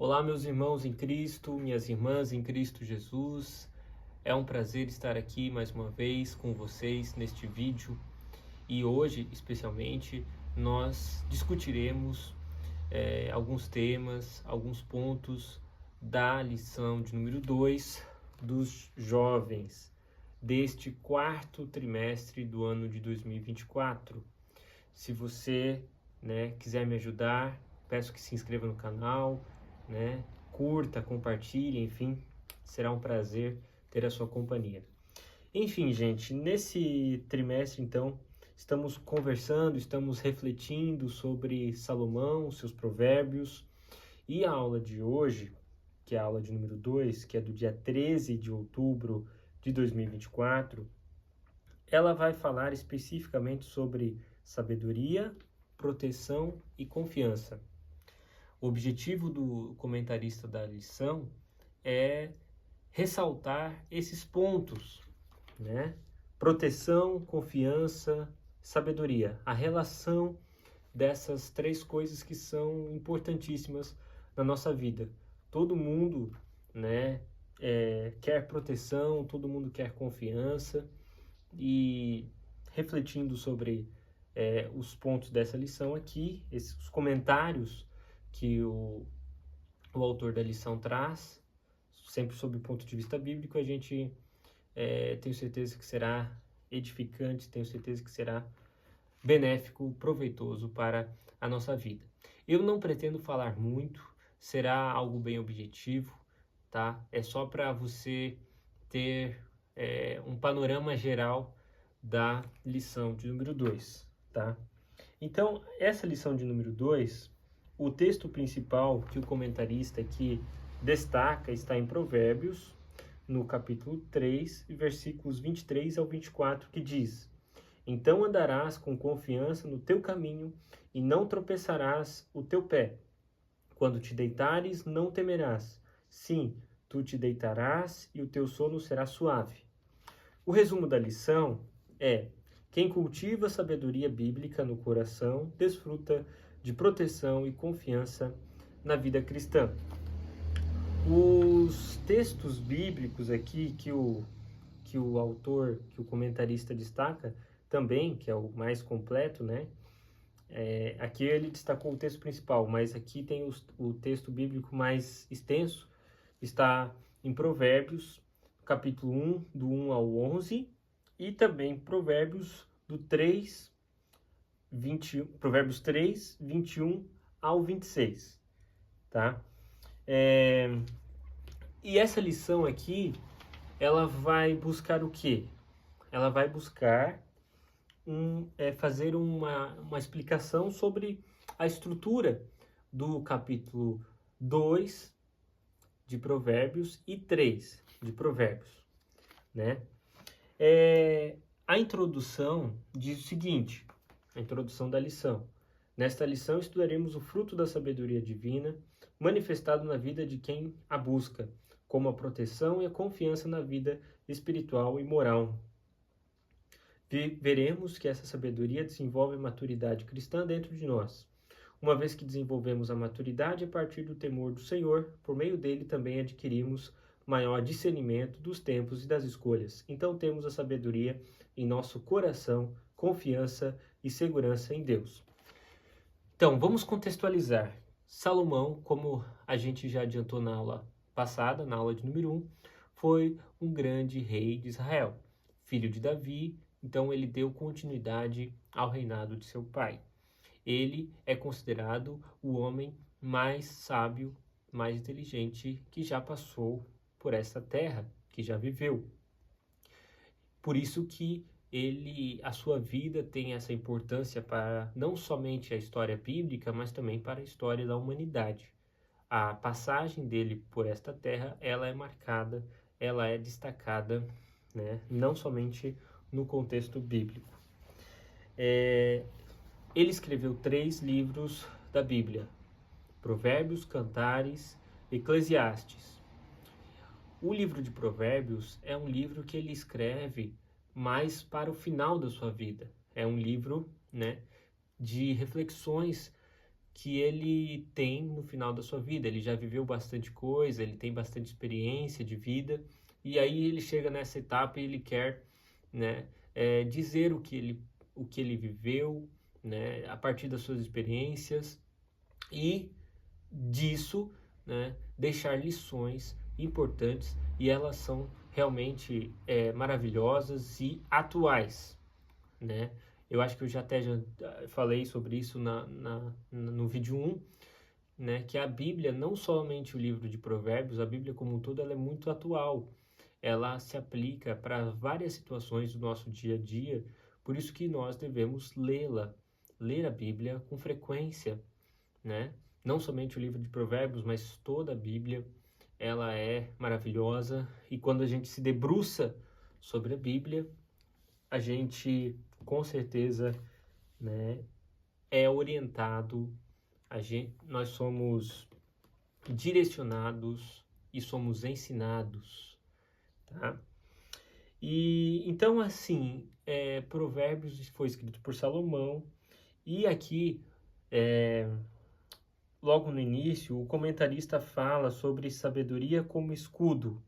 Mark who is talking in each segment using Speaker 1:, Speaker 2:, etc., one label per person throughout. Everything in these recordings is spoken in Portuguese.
Speaker 1: Olá, meus irmãos em Cristo, minhas irmãs em Cristo Jesus. É um prazer estar aqui mais uma vez com vocês neste vídeo e hoje, especialmente, nós discutiremos alguns temas, alguns pontos da lição de número 2 dos jovens deste quarto trimestre do ano de 2024. Se você quiser me ajudar, peço que se inscreva no canal, curta, compartilhe, enfim, será um prazer ter a sua companhia. Enfim, gente, nesse trimestre, então, estamos conversando, estamos refletindo sobre Salomão, seus provérbios, e a aula de hoje, que é a aula de número 2, que é do dia 13 de outubro de 2024, ela vai falar especificamente sobre sabedoria, proteção e confiança. O objetivo do comentarista da lição é ressaltar esses pontos, Proteção, confiança, sabedoria. A relação dessas três coisas que são importantíssimas na nossa vida. Todo mundo, quer proteção, todo mundo quer confiança. E refletindo sobre os pontos dessa lição aqui, os comentários que o autor da lição traz, sempre sob o ponto de vista bíblico, a gente tenho certeza que será edificante, tenho certeza que será benéfico, proveitoso para a nossa vida. Eu não pretendo falar muito, será algo bem objetivo, tá? É só para você ter um panorama geral da lição de número 2, tá? Então, essa lição de número 2, o texto principal que o comentarista aqui destaca está em Provérbios, no capítulo 3, versículos 23 ao 24, que diz: Então andarás com confiança no teu caminho e não tropeçarás o teu pé. Quando te deitares, não temerás. Sim, tu te deitarás e o teu sono será suave. O resumo da lição é: quem cultiva sabedoria bíblica no coração desfruta de proteção e confiança na vida cristã. Os textos bíblicos aqui que o autor, que o comentarista destaca também, que é o mais completo, aqui ele destacou o texto principal, mas aqui tem o texto bíblico mais extenso, está em Provérbios, capítulo 1, do 1 ao 11, e também Provérbios do 3, 21 ao 26, tá? E essa lição aqui, ela vai buscar o quê? Ela vai buscar fazer uma explicação sobre a estrutura do capítulo 2 de Provérbios e 3 de Provérbios, A introdução diz o seguinte, a introdução da lição: Nesta lição estudaremos o fruto da sabedoria divina manifestado na vida de quem a busca, como a proteção e a confiança na vida espiritual e moral. Veremos que essa sabedoria desenvolve a maturidade cristã dentro de nós. Uma vez que desenvolvemos a maturidade a partir do temor do Senhor, por meio dele também adquirimos maior discernimento dos tempos e das escolhas. Então temos a sabedoria em nosso coração, confiança e segurança em Deus. Então, vamos contextualizar. Salomão, como a gente já adiantou na aula passada, na aula de número 1, foi um grande rei de Israel, filho de Davi, então ele deu continuidade ao reinado de seu pai. Ele é considerado o homem mais sábio, mais inteligente que já passou por essa terra, que já viveu. Por isso que a sua vida tem essa importância para não somente a história bíblica, mas também para a história da humanidade. A passagem dele por esta terra, ela é marcada, ela é destacada, não somente no contexto bíblico. Ele escreveu 3 livros da Bíblia: Provérbios, Cantares, Eclesiastes. O livro de Provérbios é um livro que ele escreve mais para o final da sua vida. É um livro, de reflexões que ele tem no final da sua vida. Ele já viveu bastante coisa, ele tem bastante experiência de vida, e aí ele chega nessa etapa e ele quer, né, dizer o que ele viveu, né, a partir das suas experiências, e disso, né, deixar lições importantes, e elas são realmente maravilhosas e atuais, né? Eu acho que eu já falei sobre isso no vídeo 1, né? Que a Bíblia, não somente o livro de Provérbios, a Bíblia como um todo, ela é muito atual. Ela se aplica para várias situações do nosso dia a dia, por isso que nós devemos ler a Bíblia com frequência, né? Não somente o livro de Provérbios, mas toda a Bíblia, ela é maravilhosa, e quando a gente se debruça sobre a Bíblia, a gente com certeza, né, é orientado, nós somos direcionados e somos ensinados, tá? E então, assim, Provérbios foi escrito por Salomão, e aqui, logo no início, o comentarista fala sobre sabedoria como escudo.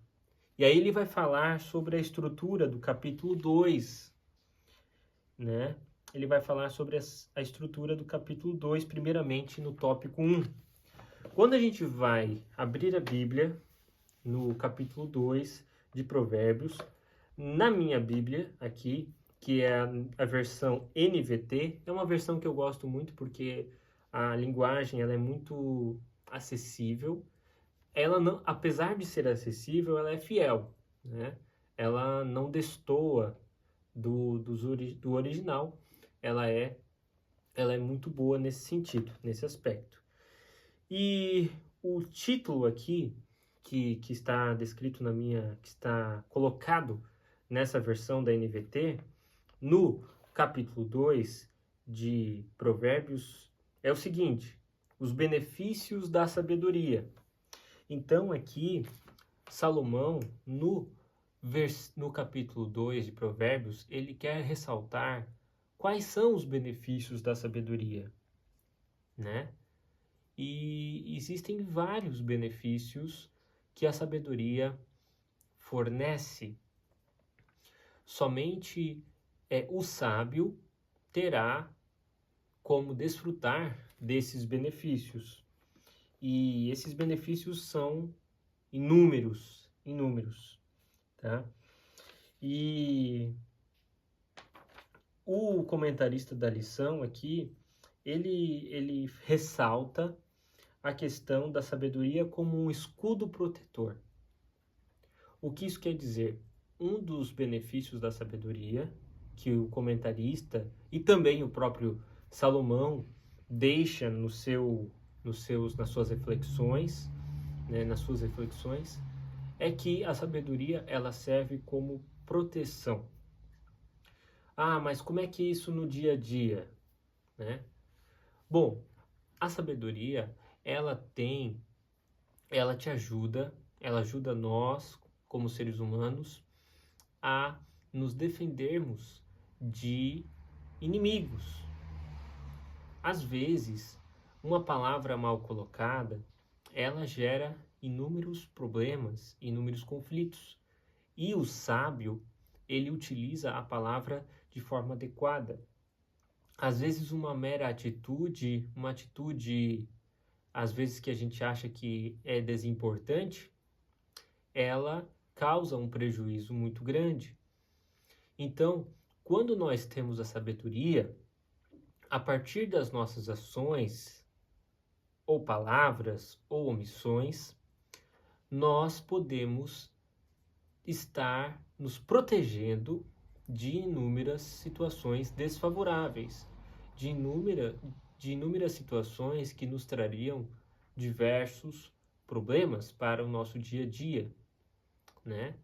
Speaker 1: E aí ele vai falar sobre a estrutura do capítulo 2, né? Ele vai falar sobre a estrutura do capítulo 2, primeiramente no tópico 1. Quando a gente vai abrir a Bíblia, no capítulo 2 de Provérbios, na minha Bíblia aqui, que é a versão NVT, é uma versão que eu gosto muito porque a linguagem ela é muito acessível. Ela não, apesar de ser acessível, ela é fiel, né? Ela não destoa do original. Ela é muito boa nesse sentido, nesse aspecto. E o título aqui, que está descrito que está colocado nessa versão da NVT, no capítulo 2 de Provérbios, é o seguinte: os benefícios da sabedoria. Então aqui, Salomão, no capítulo 2 de Provérbios, ele quer ressaltar quais são os benefícios da sabedoria, né? E existem vários benefícios que a sabedoria fornece. Somente o sábio terá como desfrutar desses benefícios. E esses benefícios são inúmeros, tá? E o comentarista da lição aqui, ele ressalta a questão da sabedoria como um escudo protetor. O que isso quer dizer? Um dos benefícios da sabedoria que o comentarista e também o próprio Salomão deixa nas suas reflexões, né, é que a sabedoria ela serve como proteção. Ah, mas como é que é isso no dia a dia, né? Bom, a sabedoria ela te ajuda, ela ajuda nós como seres humanos a nos defendermos de inimigos. Às vezes, uma palavra mal colocada, ela gera inúmeros problemas, inúmeros conflitos. E o sábio, ele utiliza a palavra de forma adequada. Às vezes uma mera atitude, às vezes que a gente acha que é desimportante, ela causa um prejuízo muito grande. Então, quando nós temos a sabedoria, a partir das nossas ações, ou palavras, ou omissões, nós podemos estar nos protegendo de inúmeras situações desfavoráveis, de inúmeras situações que nos trariam diversos problemas para o nosso dia a dia, né?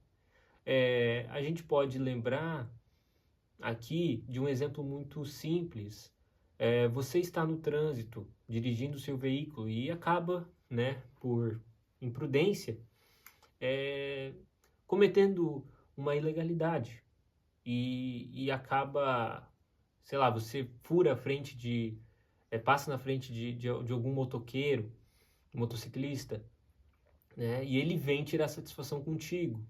Speaker 1: A gente pode lembrar aqui de um exemplo muito simples. Você está no trânsito, dirigindo o seu veículo e acaba, né, por imprudência, cometendo uma ilegalidade e acaba, sei lá, você fura a frente passa na frente de algum motoqueiro, motociclista, né? E ele vem tirar satisfação contigo.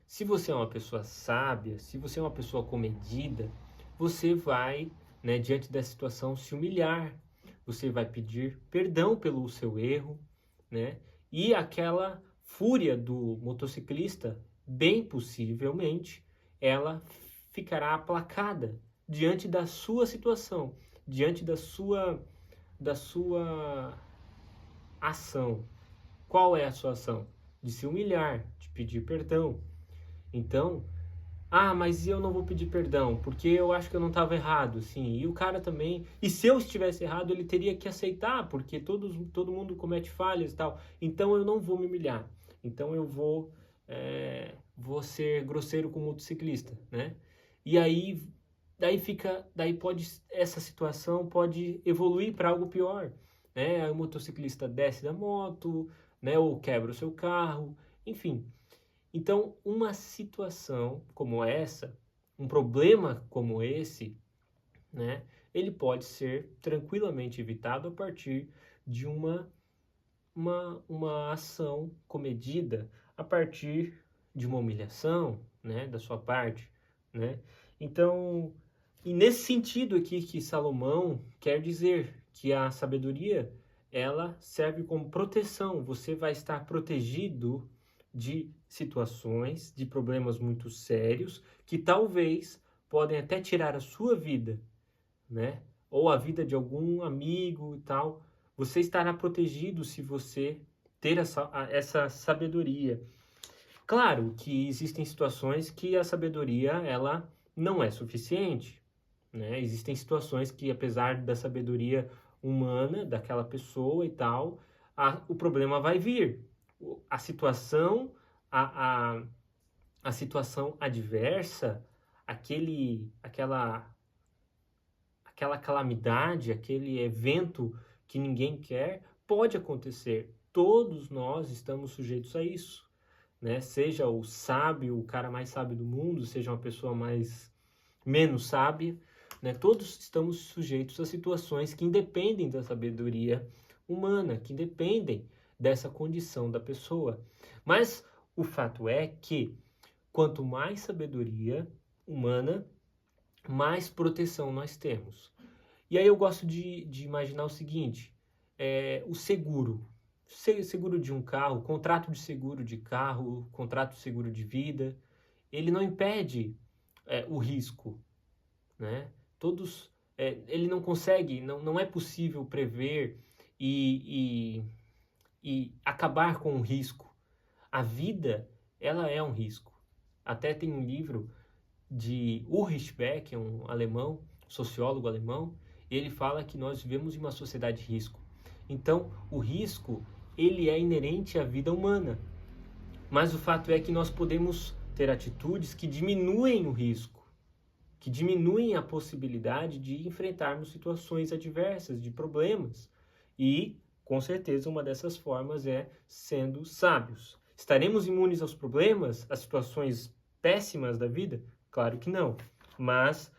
Speaker 1: Se você é uma pessoa sábia, se você é uma pessoa comedida, você vai, né, diante dessa situação, se humilhar. Você vai pedir perdão pelo seu erro, né? E aquela fúria do motociclista, bem possivelmente, ela ficará aplacada diante da sua situação, diante da sua ação. Qual é a sua ação? De se humilhar, de pedir perdão. Então, mas eu não vou pedir perdão, porque eu acho que eu não estava errado, sim. E o cara também, e se eu estivesse errado, ele teria que aceitar, porque todo mundo comete falhas e tal. Então eu não vou me humilhar. Então eu vou ser grosseiro com o motociclista, né? E aí, essa situação pode evoluir para algo pior, né? Aí o motociclista desce da moto, né? Ou quebra o seu carro, enfim. Então, uma situação como essa, um problema como esse, né, ele pode ser tranquilamente evitado a partir de uma ação comedida, a partir de uma humilhação, né, da sua parte, né? Então, e nesse sentido aqui que Salomão quer dizer que a sabedoria, ela serve como proteção, você vai estar protegido de situações, de problemas muito sérios, que talvez podem até tirar a sua vida, né? Ou a vida de algum amigo e tal. Você estará protegido se você ter essa sabedoria. Claro que existem situações que a sabedoria, ela não é suficiente, né? Existem situações que, apesar da sabedoria humana daquela pessoa e tal, o problema vai vir. A situação, a situação adversa, aquela calamidade, aquele evento que ninguém quer, pode acontecer. Todos nós estamos sujeitos a isso, né? Seja o sábio, o cara mais sábio do mundo, seja uma pessoa menos sábia, né? Todos estamos sujeitos a situações que independem da sabedoria humana, que independem dessa condição da pessoa. Mas o fato é que quanto mais sabedoria humana, mais proteção nós temos. E aí eu gosto de imaginar o seguinte, o seguro de um carro, contrato de seguro de carro, contrato de seguro de vida, ele não impede o risco, né? Ele não consegue, não é possível prever e acabar com o risco. A vida, ela é um risco. Até tem um livro de Ulrich Beck, um alemão, sociólogo alemão, ele fala que nós vivemos em uma sociedade de risco. Então, o risco, ele é inerente à vida humana. Mas o fato é que nós podemos ter atitudes que diminuem o risco, que diminuem a possibilidade de enfrentarmos situações adversas, de problemas. E, com certeza, uma dessas formas é sendo sábios. Estaremos imunes aos problemas, às situações péssimas da vida? Claro que não. Mas,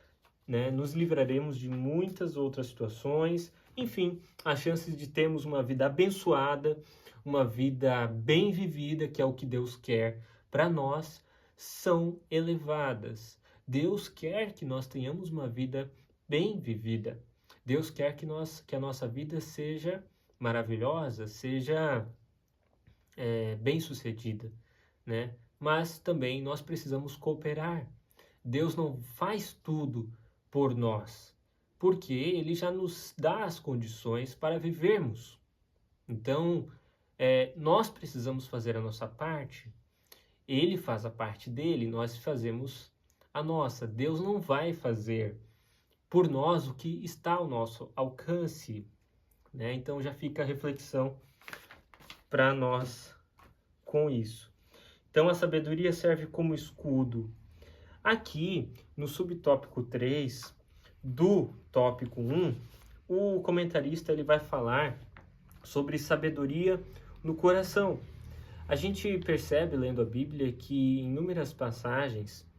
Speaker 1: né, nos livraremos de muitas outras situações. Enfim, as chances de termos uma vida abençoada, uma vida bem vivida, que é o que Deus quer para nós, são elevadas. Deus quer que nós tenhamos uma vida bem vivida. Deus quer que a nossa vida seja maravilhosa, seja bem-sucedida, né? Mas também nós precisamos cooperar. Deus não faz tudo por nós, porque Ele já nos dá as condições para vivermos. Então, nós precisamos fazer a nossa parte, Ele faz a parte dele, nós fazemos a nossa. Deus não vai fazer por nós o que está ao nosso alcance, né? Então já fica a reflexão para nós com isso. Então a sabedoria serve como escudo. Aqui, no subtópico 3 do tópico 1, o comentarista ele vai falar sobre sabedoria no coração. A gente percebe, lendo a Bíblia, que em inúmeras passagens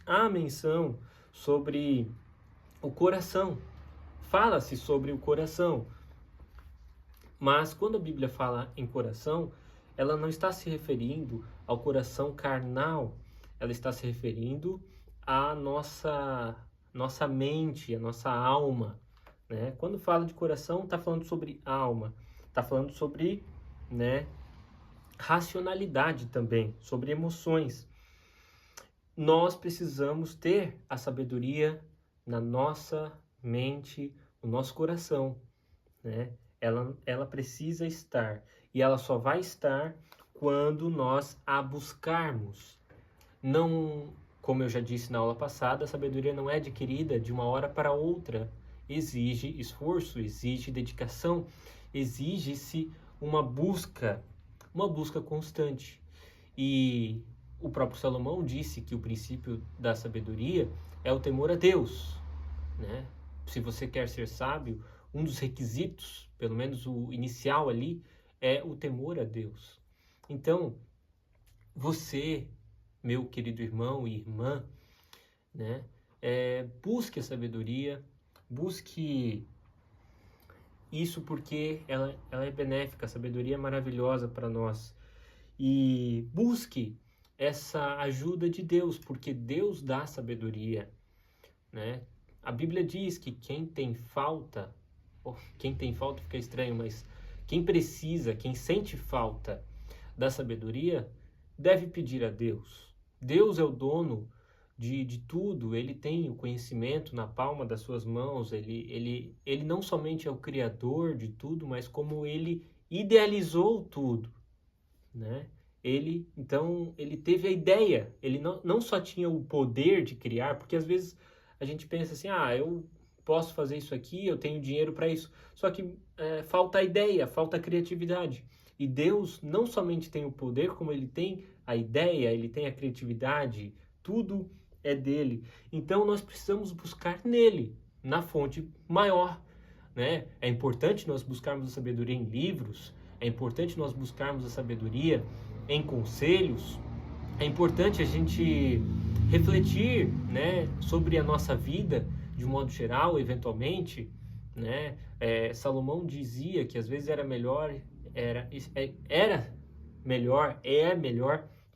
Speaker 1: há menção sobre o coração. fala-se sobre o coração. Mas quando a Bíblia fala em coração, ela não está se referindo ao coração carnal, ela está se referindo à nossa mente, à nossa alma, né? Quando fala de coração, está falando sobre alma, está falando sobre, né, racionalidade também, sobre emoções. Nós precisamos ter a sabedoria na nossa mente, no nosso coração, né? Ela precisa estar, e ela só vai estar quando nós a buscarmos. Não, como eu já disse na aula passada, a sabedoria não é adquirida de uma hora para outra. Exige esforço, exige dedicação, exige-se uma busca constante. E o próprio Salomão disse que o princípio da sabedoria é o temor a Deus, né? Se você quer ser sábio, um dos requisitos, pelo menos o inicial ali, é o temor a Deus. Então, você, meu querido irmão e irmã, né, busque a sabedoria, busque isso porque ela é benéfica, a sabedoria é maravilhosa para nós. E busque essa ajuda de Deus, porque Deus dá sabedoria, né? A Bíblia diz que quem tem falta fica estranho, mas quem precisa, quem sente falta da sabedoria, deve pedir a Deus. Deus é o dono de tudo, ele tem o conhecimento na palma das suas mãos, ele não somente é o criador de tudo, mas como ele idealizou tudo, né? Então, ele teve a ideia, ele não só tinha o poder de criar, porque às vezes a gente pensa assim, eu posso fazer isso aqui, eu tenho dinheiro para isso, só que falta a ideia, falta a criatividade. E Deus não somente tem o poder, como ele tem a ideia, ele tem a criatividade, tudo é dele. Então nós precisamos buscar nele, na fonte maior, né? É importante nós buscarmos a sabedoria em livros, é importante nós buscarmos a sabedoria em conselhos, é importante a gente refletir, né, sobre a nossa vida de um modo geral, eventualmente, né? Salomão dizia que às vezes é melhor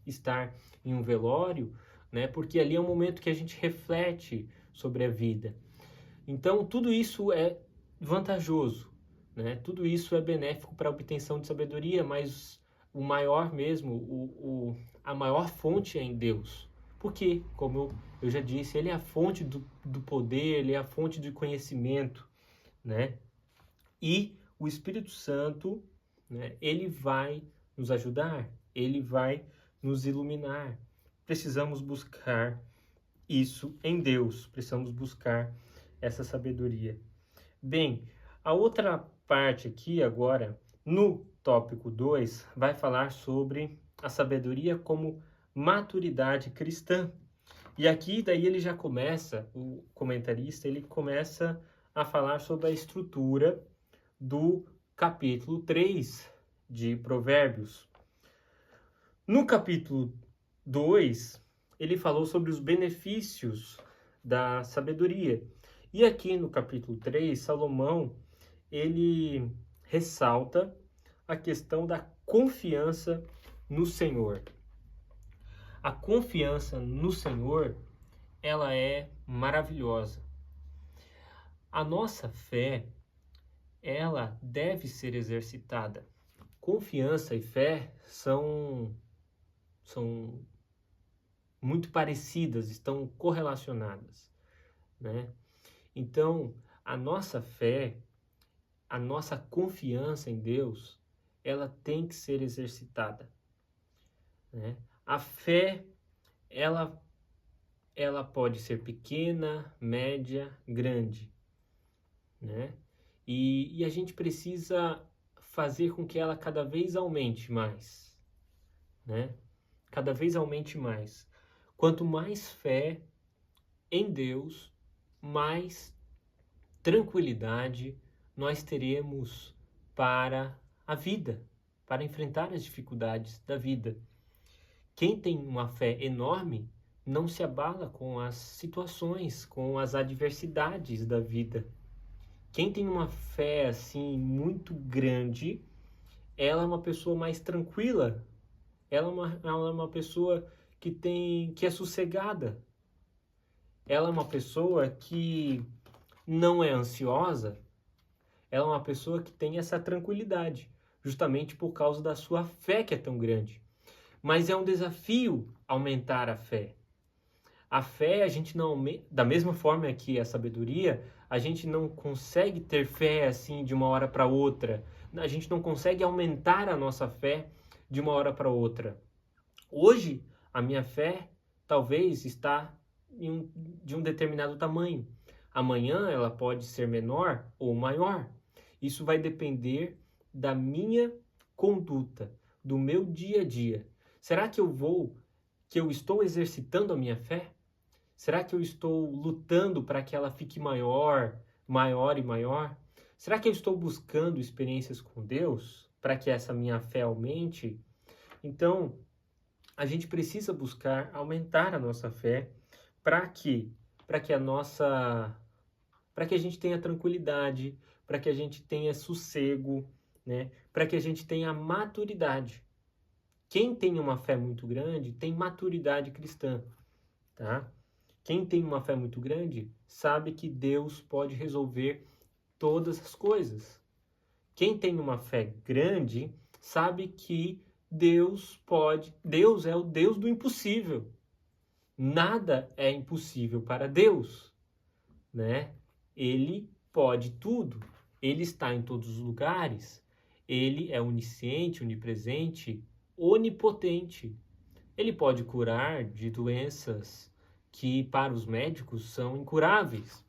Speaker 1: estar em um velório, né? Porque ali é um momento que a gente reflete sobre a vida. Então, tudo isso é vantajoso, né? Tudo isso é benéfico para a obtenção de sabedoria, mas o maior mesmo, a maior fonte é em Deus. Porque, como eu já disse, ele é a fonte do poder, ele é a fonte de conhecimento, né? E o Espírito Santo, né, ele vai nos ajudar, ele vai nos iluminar. Precisamos buscar isso em Deus, precisamos buscar essa sabedoria. Bem, a outra parte aqui agora, no tópico 2, vai falar sobre a sabedoria como maturidade cristã. E aqui daí ele já começa, o comentarista, ele começa a falar sobre a estrutura do capítulo 3 de Provérbios. No capítulo 2, ele falou sobre os benefícios da sabedoria. E aqui no capítulo 3, Salomão, ele ressalta a questão da confiança no Senhor. A confiança no Senhor, ela é maravilhosa. A nossa fé, ela deve ser exercitada. Confiança e fé são muito parecidas, estão correlacionadas, né? Então, a nossa fé, a nossa confiança em Deus, ela tem que ser exercitada, né? A fé, ela pode ser pequena, média, grande, né? E a gente precisa fazer com que ela cada vez aumente mais, né? Cada vez aumente mais. Quanto mais fé em Deus, mais tranquilidade nós teremos para a vida, para enfrentar as dificuldades da vida. Quem tem uma fé enorme não se abala com as situações, com as adversidades da vida. Quem tem uma fé assim muito grande, ela é uma pessoa mais tranquila. Ela é uma pessoa que é sossegada. Ela é uma pessoa que não é ansiosa. Ela é uma pessoa que tem essa tranquilidade, justamente por causa da sua fé que é tão grande. Mas é um desafio aumentar a fé. A fé, a gente não, da mesma forma que a sabedoria, a gente não consegue ter fé assim de uma hora para outra. A gente não consegue aumentar a nossa fé de uma hora para outra. Hoje, a minha fé talvez está de um determinado tamanho. Amanhã ela pode ser menor ou maior. Isso vai depender da minha conduta, do meu dia a dia. Será que eu estou exercitando a minha fé? Será que eu estou lutando para que ela fique maior, maior e maior? Será que eu estou buscando experiências com Deus para que essa minha fé aumente? Então, a gente precisa buscar aumentar a nossa fé para que para que a gente tenha tranquilidade, para que a gente tenha sossego, né? Para que a gente tenha maturidade. Quem tem uma fé muito grande tem maturidade cristã, tá? Quem tem uma fé muito grande sabe que Deus pode resolver todas as coisas. Quem tem uma fé grande sabe que Deus é o Deus do impossível. Nada é impossível para Deus, né? Ele pode tudo. Ele está em todos os lugares. Ele é onisciente, onipresente, onipotente. Ele pode curar de doenças que para os médicos são incuráveis.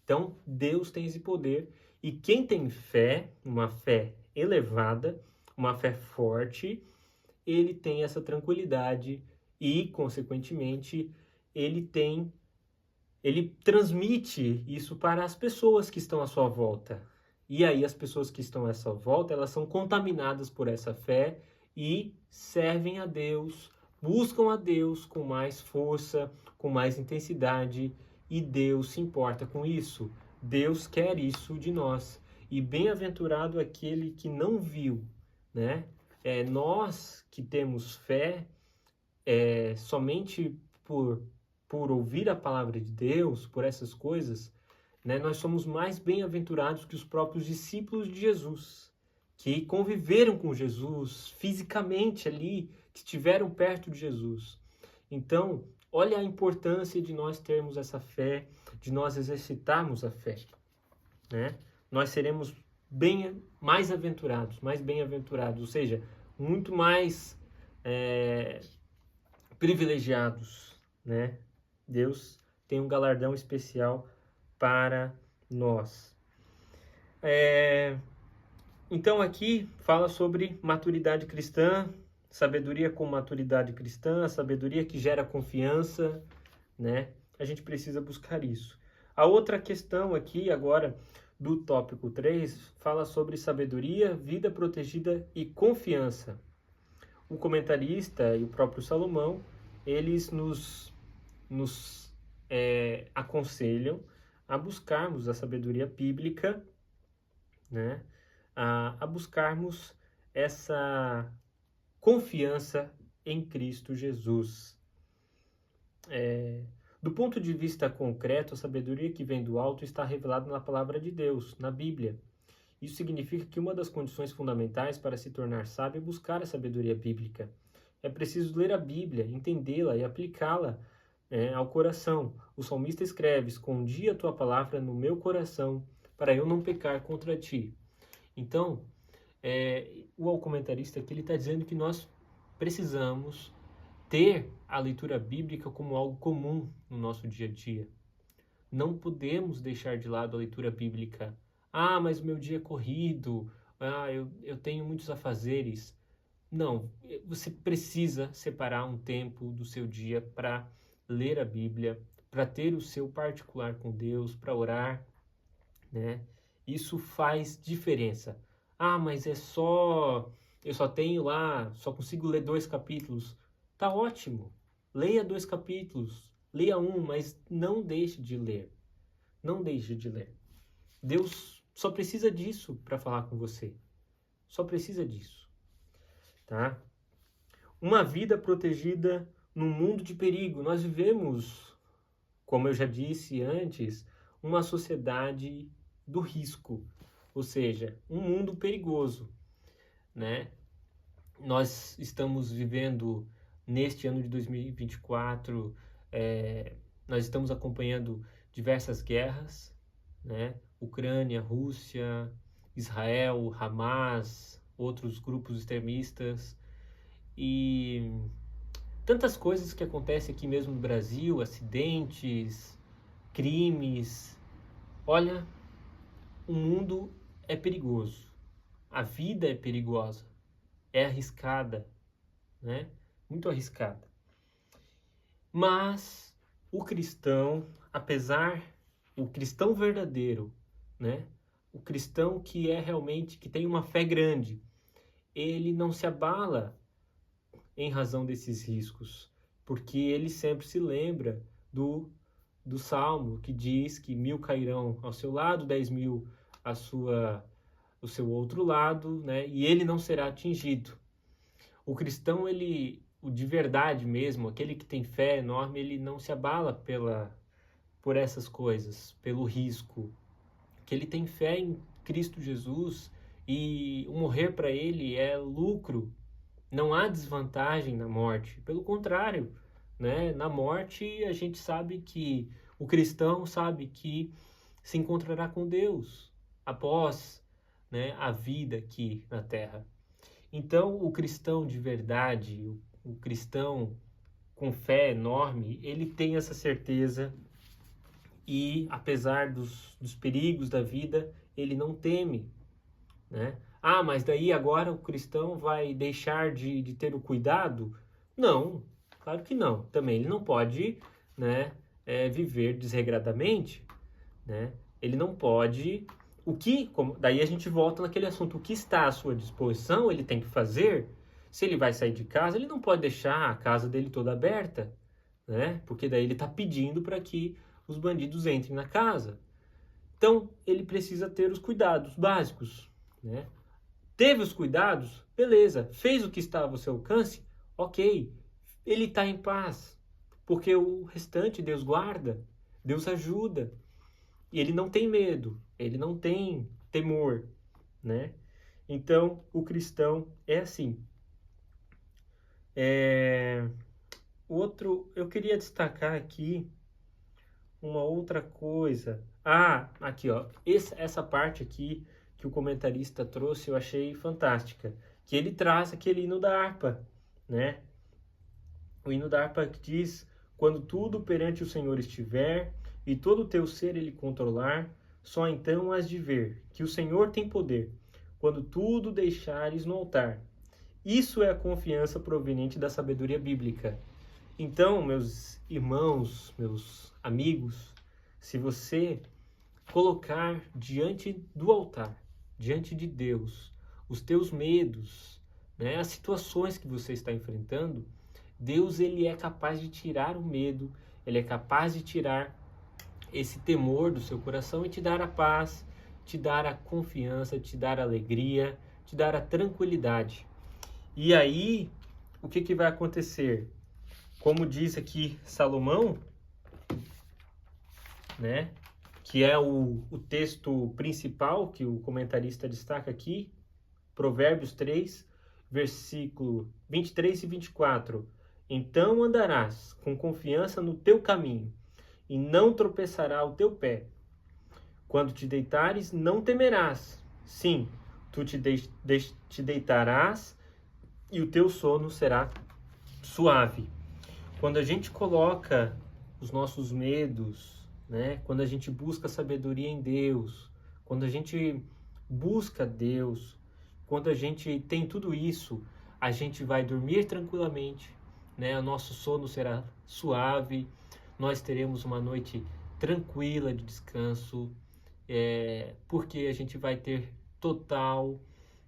Speaker 1: Então, Deus tem esse poder e quem tem fé, uma fé elevada, uma fé forte, ele tem essa tranquilidade e, consequentemente, ele transmite isso para as pessoas que estão à sua volta. E aí as pessoas que estão à sua volta, elas são contaminadas por essa fé e servem a Deus, buscam a Deus com mais força, com mais intensidade, e Deus se importa com isso. Deus quer isso de nós. E bem-aventurado aquele que não viu, né? Nós que temos fé, somente por ouvir a palavra de Deus, por essas coisas, né, nós somos mais bem-aventurados que os próprios discípulos de Jesus, que conviveram com Jesus fisicamente ali, que estiveram perto de Jesus. Então, olha a importância de nós termos essa fé, de nós exercitarmos a fé, né? Nós seremos mais bem-aventurados, ou seja, muito mais privilegiados, né? Deus tem um galardão especial para nós. Então aqui fala sobre maturidade cristã, sabedoria com maturidade cristã, a sabedoria que gera confiança, né? A gente precisa buscar isso. A outra questão aqui agora do tópico 3 fala sobre sabedoria, vida protegida e confiança. O comentarista e o próprio Salomão, eles nos aconselham a buscarmos a sabedoria bíblica, né? A buscarmos essa confiança em Cristo Jesus. Do ponto de vista concreto, a sabedoria que vem do alto está revelada na palavra de Deus, na Bíblia. Isso significa que uma das condições fundamentais para se tornar sábio é buscar a sabedoria bíblica. É preciso ler a Bíblia, entendê-la e aplicá-la ao coração. O salmista escreve: escondi a tua palavra no meu coração, para eu não pecar contra ti. Então, o comentarista aqui está dizendo que nós precisamos ter a leitura bíblica como algo comum no nosso dia a dia. Não podemos deixar de lado a leitura bíblica. Ah, mas meu dia é corrido. Ah, eu tenho muitos afazeres. Não, você precisa separar um tempo do seu dia para ler a Bíblia, para ter o seu particular com Deus, para orar, né? Isso faz diferença. Ah, mas eu só tenho lá, só consigo ler 2 capítulos. Tá ótimo. Leia 2 capítulos, leia um, mas não deixe de ler. Não deixe de ler. Deus só precisa disso para falar com você. Só precisa disso, tá? Uma vida protegida num mundo de perigo. Nós vivemos, como eu já disse antes, uma sociedade do risco, ou seja, um mundo perigoso, né? Nós estamos vivendo neste ano de 2024, nós estamos acompanhando diversas guerras, né? Ucrânia, Rússia, Israel, Hamas, outros grupos extremistas e tantas coisas que acontecem aqui mesmo no Brasil, acidentes, crimes. Olha, o mundo é perigoso, a vida é perigosa, é arriscada, né? Muito arriscada. Mas o cristão, o cristão verdadeiro, né? O cristão que é realmente, que tem uma fé grande, ele não se abala em razão desses riscos, porque ele sempre se lembra do Salmo, que diz que 1000 cairão ao seu lado, 10.000 ao seu outro lado, né? E ele não será atingido. O cristão, o de verdade mesmo, aquele que tem fé enorme, ele não se abala por essas coisas, pelo risco, que ele tem fé em Cristo Jesus e o morrer para ele é lucro. Não há desvantagem na morte, pelo contrário, né? Na morte a gente sabe que o cristão sabe que se encontrará com Deus após, né, a vida aqui na terra. Então o cristão de verdade, o cristão com fé enorme, ele tem essa certeza e apesar dos perigos da vida, ele não teme, né? Ah, mas daí agora o cristão vai deixar de ter o cuidado? Não, claro que não. Também ele não pode, né, viver desregradamente, né? Ele não pode... daí a gente volta naquele assunto. O que está à sua disposição, ele tem que fazer. Se ele vai sair de casa, ele não pode deixar a casa dele toda aberta, né? Porque daí ele está pedindo para que os bandidos entrem na casa. Então, ele precisa ter os cuidados básicos, né? Teve os cuidados? Beleza. Fez o que estava ao seu alcance? Ok. Ele está em paz. Porque o restante Deus guarda, Deus ajuda. E ele não tem medo, ele não tem temor, né? Então, o cristão é assim. Eu queria destacar aqui uma outra coisa. Aqui, ó. Essa parte aqui que o comentarista trouxe, eu achei fantástica. Que ele traz aquele hino da harpa, né? O hino da harpa que diz: quando tudo perante o Senhor estiver, e todo o teu ser ele controlar, só então has de ver que o Senhor tem poder, quando tudo deixares no altar. Isso é a confiança proveniente da sabedoria bíblica. Então, meus irmãos, meus amigos, se você colocar diante do altar, diante de Deus, os teus medos, né, as situações que você está enfrentando, Deus ele é capaz de tirar o medo, ele é capaz de tirar esse temor do seu coração e te dar a paz, te dar a confiança, te dar a alegria, te dar a tranquilidade. E aí, o que vai acontecer? Como diz aqui Salomão, né? Que é o texto principal que o comentarista destaca aqui, Provérbios 3, versículo 23 e 24. Então andarás com confiança no teu caminho, e não tropeçará o teu pé. Quando te deitares, não temerás. Sim, tu te deitarás e o teu sono será suave. Quando a gente coloca os nossos medos, né? Quando a gente busca sabedoria em Deus, quando a gente busca Deus, quando a gente tem tudo isso, a gente vai dormir tranquilamente, né? O nosso sono será suave, nós teremos uma noite tranquila de descanso, porque a gente vai ter total,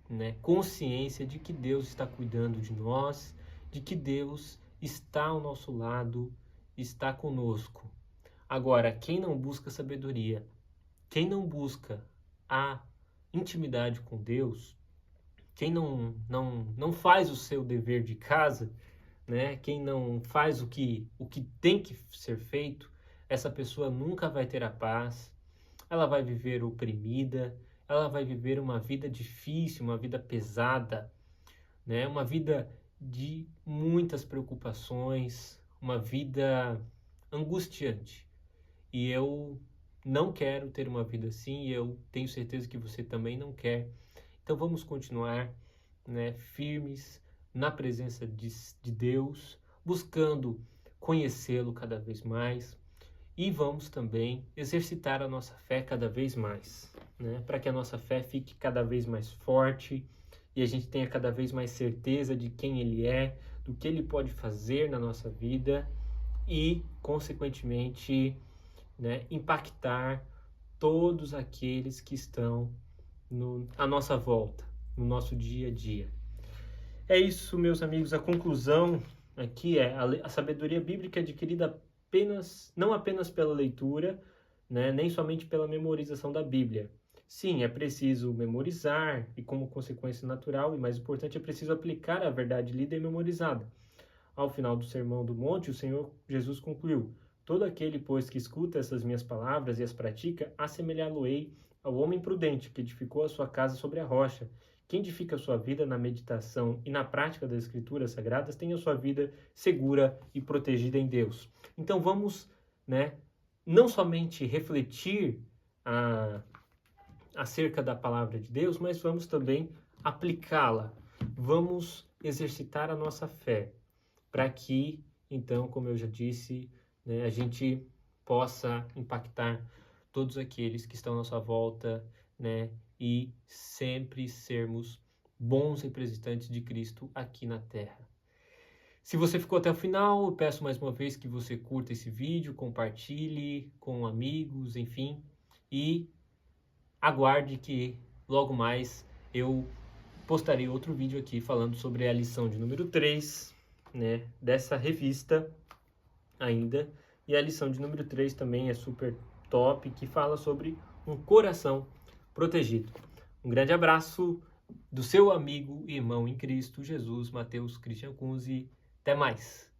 Speaker 1: né, consciência de que Deus está cuidando de nós, de que Deus está ao nosso lado, está conosco. Agora, quem não busca sabedoria, quem não busca a intimidade com Deus, quem não faz o seu dever de casa, né? Quem não faz o que tem que ser feito, essa pessoa nunca vai ter a paz, ela vai viver oprimida, ela vai viver uma vida difícil, uma vida pesada, né? Uma vida de muitas preocupações, uma vida angustiante. E eu não quero ter uma vida assim, e eu tenho certeza que você também não quer. Então vamos continuar, né, firmes na presença de Deus, buscando conhecê-lo cada vez mais, e vamos também exercitar a nossa fé cada vez mais, né, para que a nossa fé fique cada vez mais forte e a gente tenha cada vez mais certeza de quem Ele é, do que Ele pode fazer na nossa vida e, consequentemente, né, impactar todos aqueles que estão à nossa volta, no nosso dia a dia. É isso, meus amigos. A conclusão aqui é a sabedoria bíblica adquirida não apenas pela leitura, né, nem somente pela memorização da Bíblia. Sim, é preciso memorizar e, como consequência natural e mais importante, é preciso aplicar a verdade lida e memorizada. Ao final do Sermão do Monte, o Senhor Jesus concluiu: todo aquele, pois, que escuta essas minhas palavras e as pratica, assemelhá-lo-ei ao homem prudente que edificou a sua casa sobre a rocha. Quem edifica a sua vida na meditação e na prática das Escrituras Sagradas tem a sua vida segura e protegida em Deus. Então vamos, né, não somente refletir acerca da palavra de Deus, mas vamos também aplicá-la. Vamos exercitar a nossa fé para que, então, como eu já disse, né, a gente possa impactar todos aqueles que estão à nossa volta, né, e sempre sermos bons representantes de Cristo aqui na Terra. Se você ficou até o final, eu peço mais uma vez que você curta esse vídeo, compartilhe com amigos, enfim, e aguarde que logo mais eu postarei outro vídeo aqui falando sobre a lição de número 3, né, dessa revista ainda. E a lição de número 3 também é super top, que fala sobre um coração protegido. Um grande abraço do seu amigo e irmão em Cristo Jesus, Mateus Christian Kunze. Até mais!